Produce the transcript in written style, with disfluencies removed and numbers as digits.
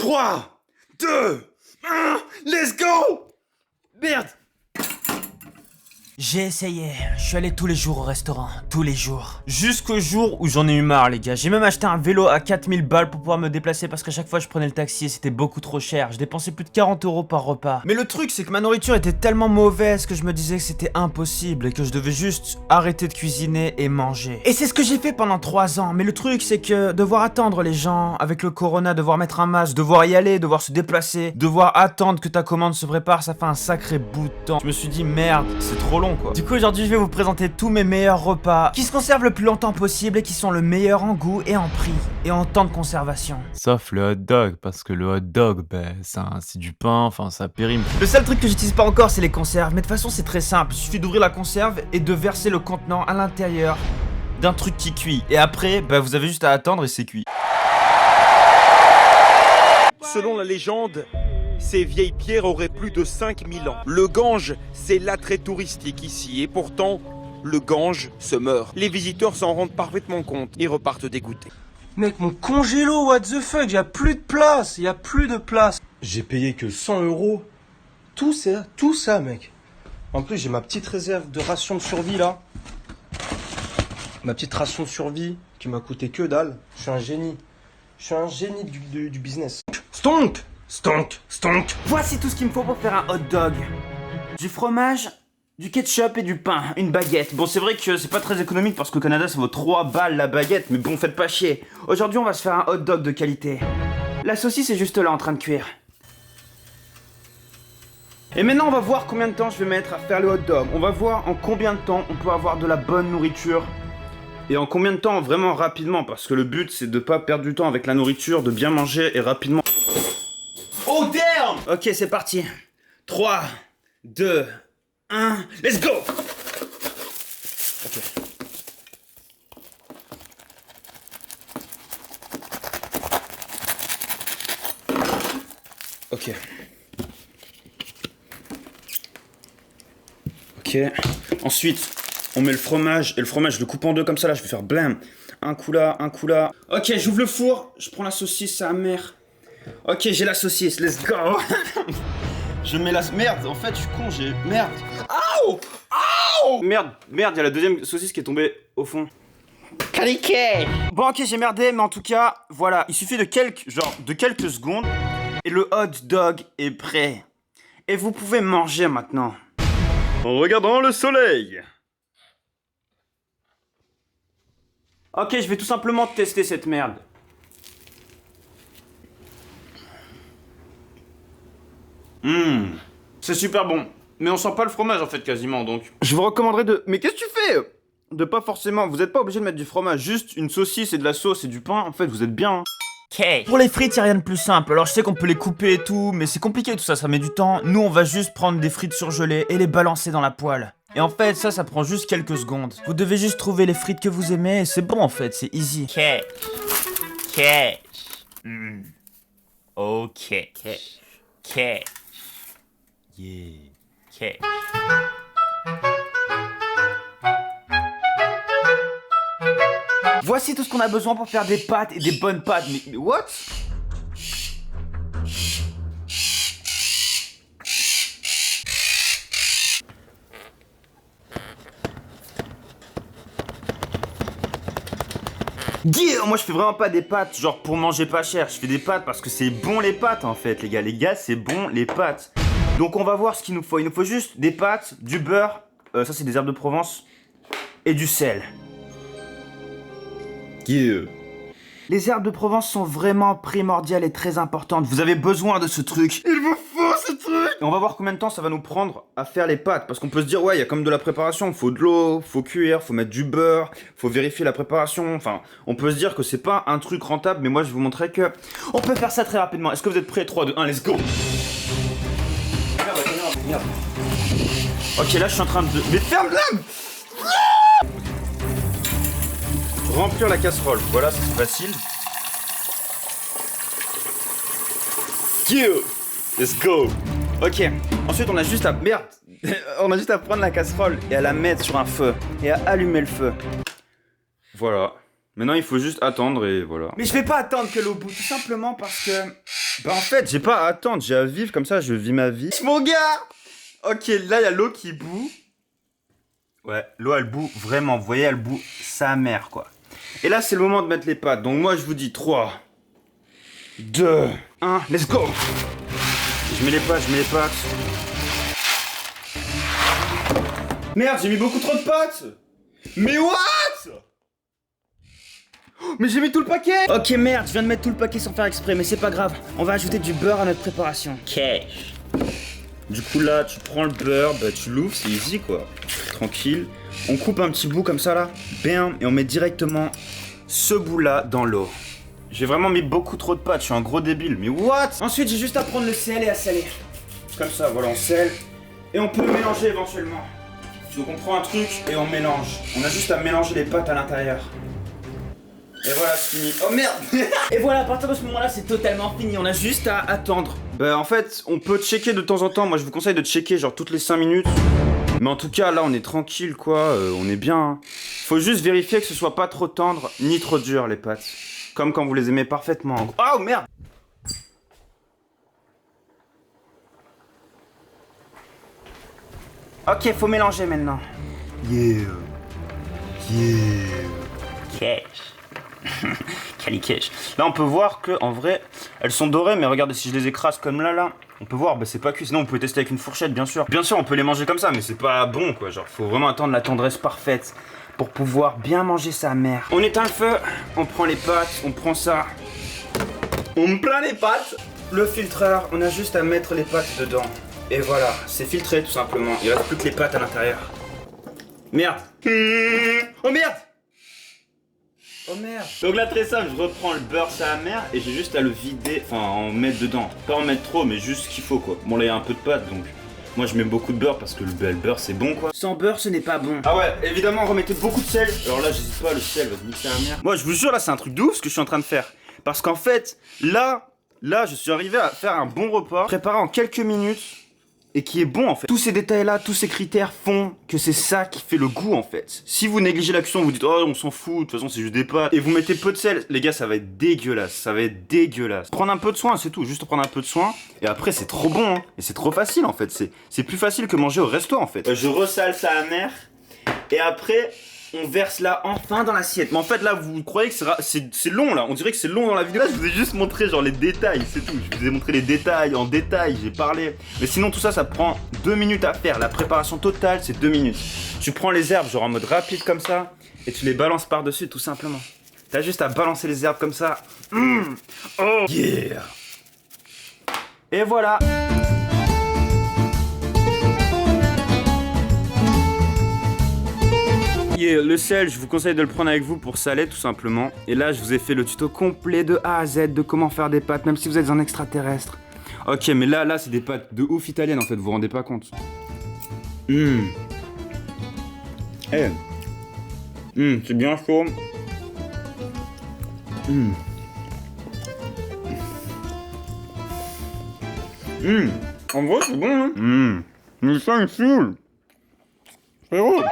3, 2, 1, let's go! Merde! J'ai essayé, je suis allé tous les jours au restaurant, tous les jours. Jusqu'au jour où j'en ai eu marre les gars, j'ai même acheté un vélo à 4000 balles pour pouvoir me déplacer parce qu'à chaque fois je prenais le taxi et c'était beaucoup trop cher. Je dépensais plus de 40 € par repas. Mais le truc c'est que ma nourriture était tellement mauvaise que je me disais que c'était impossible et que je devais juste arrêter de cuisiner et manger. Et c'est ce que j'ai fait pendant 3 ans, mais le truc c'est que devoir attendre les gens avec le corona, devoir mettre un masque, devoir y aller, devoir se déplacer, devoir attendre que ta commande se prépare, ça fait un sacré bout de temps. Je me suis dit merde, c'est trop long quoi. Du coup aujourd'hui je vais vous présenter tous mes meilleurs repas qui se conservent le plus longtemps possible et qui sont le meilleur en goût et en prix et en temps de conservation. Sauf le hot dog, parce que le hot dog, c'est du pain, enfin ça périme. Le seul truc que j'utilise pas encore c'est les conserves, mais de toute façon c'est très simple, il suffit d'ouvrir la conserve et de verser le contenant à l'intérieur d'un truc qui cuit. Et après, vous avez juste à attendre et c'est cuit. Selon la légende, ces vieilles pierres auraient plus de 5000 ans. Le Gange, c'est l'attrait touristique ici, et pourtant, le Gange se meurt. Les visiteurs s'en rendent parfaitement compte et repartent dégoûtés. Mec, mon congélo, what the fuck, y'a plus de place, y'a plus de place. J'ai payé que 100 €. Tout ça, mec. En plus, j'ai ma petite réserve de ration de survie là. Ma petite ration de survie qui m'a coûté que dalle. Je suis un génie. Je suis un génie du business. Stonk! Voici tout ce qu'il me faut pour faire un hot dog. Du fromage, du ketchup et du pain, une baguette. Bon c'est vrai que c'est pas très économique parce qu'au Canada ça vaut 3 balles la baguette, mais bon faites pas chier. Aujourd'hui on va se faire un hot dog de qualité. La saucisse est juste là en train de cuire. Et maintenant on va voir combien de temps je vais mettre à faire le hot dog. On va voir en combien de temps on peut avoir de la bonne nourriture. Et en combien de temps vraiment rapidement, parce que le but c'est de pas perdre du temps avec la nourriture, de bien manger et rapidement. Oh damn! Ok, c'est parti. 3, 2, 1, let's go! Ok. Ok. Ok. Ensuite, on met le fromage, et le fromage, je le coupe en deux comme ça, là, je vais faire blam. Un coup là, un coup là. Ok, j'ouvre le four, je prends la saucisse, sa mère. Ok, j'ai la saucisse, let's go. Je mets la... Merde, en fait, je suis con, j'ai... Merde. Aouh! Merde, il y a la deuxième saucisse qui est tombée au fond. Caliquet! Bon, ok, j'ai merdé, mais en tout cas, voilà. Il suffit de quelques secondes, et le hot dog est prêt. Et vous pouvez manger maintenant. En regardant le soleil. Ok, je vais tout simplement tester cette merde. C'est super bon. Mais on sent pas le fromage en fait quasiment donc. Je vous recommanderais de... Mais qu'est-ce que tu fais? De pas forcément... Vous êtes pas obligé de mettre du fromage. Juste une saucisse et de la sauce et du pain. En fait, vous êtes bien. Okay. Pour les frites, y'a rien de plus simple. Alors je sais qu'on peut les couper et tout, mais c'est compliqué tout ça, ça met du temps. Nous, on va juste prendre des frites surgelées et les balancer dans la poêle. Et en fait, ça prend juste quelques secondes. Vous devez juste trouver les frites que vous aimez et c'est bon en fait, c'est easy. Cash. Ok. Cash. Yeah. Cash. Voici tout ce qu'on a besoin pour faire des pâtes et des bonnes pâtes. Mais what? Yeah, moi je fais vraiment pas des pâtes genre pour manger pas cher. Je fais des pâtes parce que c'est bon les pâtes en fait les gars. Les gars c'est bon les pâtes. Donc on va voir ce qu'il nous faut. Il nous faut juste des pâtes, du beurre, ça c'est des herbes de Provence, et du sel. Yeah. Les herbes de Provence sont vraiment primordiales et très importantes. Vous avez besoin de ce truc. Il vous faut ce truc. Et on va voir combien de temps ça va nous prendre à faire les pâtes. Parce qu'on peut se dire, ouais, il y a comme de la préparation. Il faut de l'eau, faut cuire, faut mettre du beurre, faut vérifier la préparation. Enfin, on peut se dire que c'est pas un truc rentable. Mais moi, je vais vous montrer que on peut faire ça très rapidement. Est-ce que vous êtes prêts? 3, 2, 1, let's go. Merde. Ok, là, je suis en train de... Mais ferme-la! Remplir la casserole, voilà, c'est facile. Yeah. Let's go. Ok, ensuite on a juste à... Merde. On a juste à prendre la casserole et à la mettre sur un feu. Et à allumer le feu. Voilà. Maintenant il faut juste attendre et voilà. Mais je vais pas attendre que l'eau bout, tout simplement parce que... Bah en fait, j'ai pas à attendre, j'ai à vivre comme ça, je vis ma vie. Mon gars! Ok, là, il y a l'eau qui bout. Ouais, l'eau, elle bout vraiment. Vous voyez, elle bout sa mère, quoi. Et là, c'est le moment de mettre les pâtes. Donc moi, je vous dis 3, 2, 1, let's go! Je mets les pâtes, Merde, j'ai mis beaucoup trop de pâtes! Mais what? Mais j'ai mis tout le paquet! Ok merde, je viens de mettre tout le paquet sans faire exprès, mais c'est pas grave. On va ajouter du beurre à notre préparation. Cash. Du coup là, tu prends le beurre, bah tu l'ouvres, c'est easy quoi. Tranquille. On coupe un petit bout comme ça là, bam, et on met directement ce bout là dans l'eau. J'ai vraiment mis beaucoup trop de pâtes, je suis un gros débile, mais what? Ensuite, j'ai juste à prendre le sel et à saler. Comme ça, voilà, on scelle. Et on peut mélanger éventuellement. Donc on prend un truc et on mélange. On a juste à mélanger les pâtes à l'intérieur. Et voilà, c'est fini. Oh merde! Et voilà, à partir de ce moment-là, c'est totalement fini. On a juste à attendre. Bah en fait, on peut checker de temps en temps. Moi je vous conseille de checker genre toutes les 5 minutes. Mais en tout cas, là on est tranquille quoi, on est bien. Hein. Faut juste vérifier que ce soit pas trop tendre ni trop dur les pâtes. Comme quand vous les aimez parfaitement. Oh merde! Ok, faut mélanger maintenant. Yeah. Cash. Calicache. Là on peut voir que en vrai elles sont dorées, mais regardez si je les écrase comme là, on peut voir, bah c'est pas cuit. Sinon on peut tester avec une fourchette bien sûr. Bien sûr on peut les manger comme ça, mais c'est pas bon quoi. Genre faut vraiment attendre la tendresse parfaite pour pouvoir bien manger sa mère. On éteint le feu, on prend les pâtes, on prend ça. On me plaint les pâtes. Le filtreur, on a juste à mettre les pâtes dedans. Et voilà, c'est filtré tout simplement. Il reste plus que les pâtes à l'intérieur. Merde. Oh merde. Oh merde. Donc là très simple, je reprends le beurre sa mère et j'ai juste à le vider, enfin en mettre dedans. Pas en mettre trop mais juste ce qu'il faut quoi. Bon là il y a un peu de pâte donc moi je mets beaucoup de beurre parce que le beurre c'est bon quoi. Sans beurre, ce n'est pas bon. Ah ouais, évidemment remettez beaucoup de sel. Alors là j'hésite pas, le sel va se mixer à la merde. Moi je vous jure là c'est un truc de ouf ce que je suis en train de faire. Parce qu'en fait là je suis arrivé à faire un bon repas préparé en quelques minutes. Et qui est bon en fait. Tous ces détails là, tous ces critères font que c'est ça qui fait le goût en fait. Si vous négligez la cuisson, vous dites oh on s'en fout, de toute façon c'est juste des pâtes, et vous mettez peu de sel, les gars ça va être dégueulasse, ça va être dégueulasse. Prendre un peu de soin, c'est tout, juste prendre un peu de soin, et après c'est trop bon hein. Et c'est trop facile en fait, c'est plus facile que manger au resto en fait. Je ressale ça à mer, et après on verse là enfin dans l'assiette. Mais en fait là vous croyez que c'est long là, on dirait que c'est long dans la vidéo. Là je vous ai juste montré genre les détails, c'est tout. Je vous ai montré les détails en détail, j'ai parlé. Mais sinon tout ça ça prend 2 minutes à faire. La préparation totale c'est 2 minutes. Tu prends les herbes genre en mode rapide comme ça et tu les balances par dessus tout simplement. T'as juste à balancer les herbes comme ça. Oh yeah. Et voilà. Le sel, je vous conseille de le prendre avec vous pour saler tout simplement. Et là, je vous ai fait le tuto complet de A à Z de comment faire des pâtes, même si vous êtes un extraterrestre. Ok, mais là, c'est des pâtes de ouf italiennes en fait, vous vous rendez pas compte. C'est bien chaud. En vrai, c'est bon, hein. Mais ça, il me saoule. Frérot.